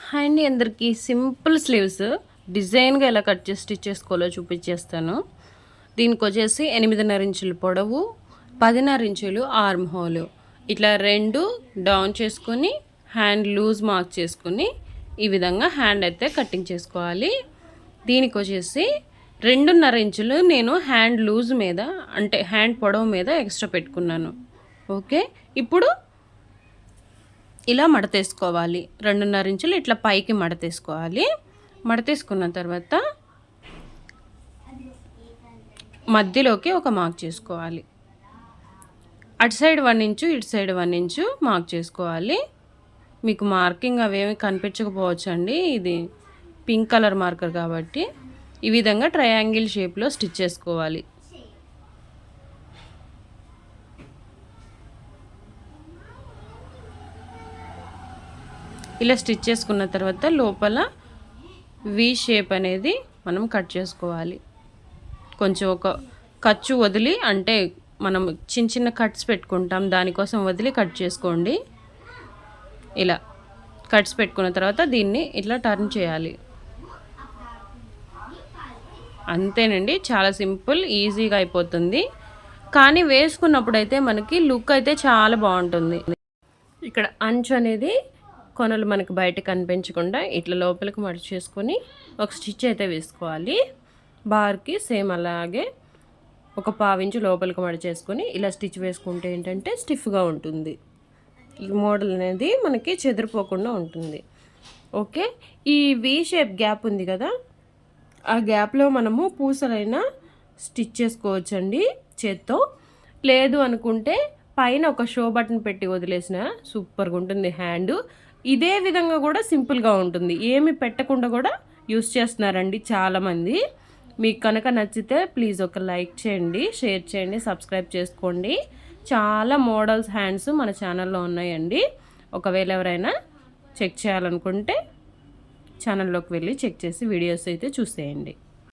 Hi అండి, అందరికీ simple sleeves డిజైన్గా ఎలా కట్ చేసి స్టిచ్ చేసుకోవాలో చూపించేస్తాను. దీనికి వచ్చేసి 8.5 ఇంచులు పొడవు, 10.5 ఇంచులు ఆర్మ్ హోల్, ఇట్లా రెండు డౌన్ చేసుకొని హ్యాండ్ లూజ్ మార్క్ చేసుకొని ఈ విధంగా హ్యాండ్ అయితే కటింగ్ చేసుకోవాలి. దీనికి వచ్చేసి 2.5 ఇంచులు నేను హ్యాండ్ లూజ్ మీద అంటే హ్యాండ్ పొడవు మీద ఎక్స్ట్రా పెట్టుకున్నాను. ఓకే, ఇప్పుడు ఇలా మడతేసుకోవాలి. 2.5 ఇంచులు ఇట్లా పైకి మడతేసుకోవాలి. మడతేసుకున్న తర్వాత మధ్యలోకి ఒక మార్క్ చేసుకోవాలి. అటు సైడ్ 1 ఇంచు, ఇటు సైడ్ 1 ఇంచు మార్క్ చేసుకోవాలి. మీకు మార్కింగ్ అవేమి కనిపించకపోవచ్చు అండి, ఇది పింక్ కలర్ మార్కర్ కాబట్టి. ఈ విధంగా ట్రయాంగిల్ షేప్లో స్టిచ్ చేసుకోవాలి. ఇలా స్టిచ్ చేసుకున్న తర్వాత లోపల వి షేప్ అనేది మనం కట్ చేసుకోవాలి. కొంచెం ఒక ఖర్చు వదిలి, అంటే మనం చిన్న చిన్న కట్స్ పెట్టుకుంటాం, దానికోసం వదిలి కట్ చేసుకోండి. ఇలా కట్స్ పెట్టుకున్న తర్వాత దీన్ని ఇట్లా టర్న్ చేయాలి. అంతేనండి, చాలా సింపుల్, ఈజీగా అయిపోతుంది. కానీ వేసుకున్నప్పుడు అయితే మనకి లుక్ అయితే చాలా బాగుంటుంది. ఇక్కడ అంచు అనేది కొనలు మనకు బయట కనిపించకుండా ఇట్లా లోపలికి మడిచి చేసుకొని ఒక స్టిచ్ అయితే వేసుకోవాలి. బార్కి సేమ్ అలాగే ఒక 1/2 ఇంచు లోపలికి మడిచేసుకొని ఇలా స్టిచ్ వేసుకుంటే ఏంటంటే స్టిఫ్గా ఉంటుంది. ఈ మోడల్ అనేది మనకి చెదిరిపోకుండా ఉంటుంది. ఓకే, ఈ వి షేప్ గ్యాప్ ఉంది కదా, ఆ గ్యాప్లో మనము పూసలైనా స్టిచ్ చేసుకోవచ్చండి చేత్తో. లేదు అనుకుంటే పైన ఒక షో బటన్ పెట్టి వదిలేసిన సూపర్గా ఉంటుంది హ్యాండ్. ఇదే విధంగా కూడా సింపుల్గా ఉంటుంది, ఏమి పెట్టకుండా కూడా యూస్ చేస్తున్నారండి చాలామంది. మీకు కనుక నచ్చితే ప్లీజ్ ఒక లైక్ చేయండి, షేర్ చేయండి, సబ్స్క్రైబ్ చేసుకోండి. చాలా మోడల్స్ హ్యాండ్స్ మన ఛానల్లో ఉన్నాయండి. ఒకవేళ ఎవరైనా చెక్ చేయాలనుకుంటే ఛానల్లోకి వెళ్ళి చెక్ చేసి వీడియోస్ అయితే చూసేయండి.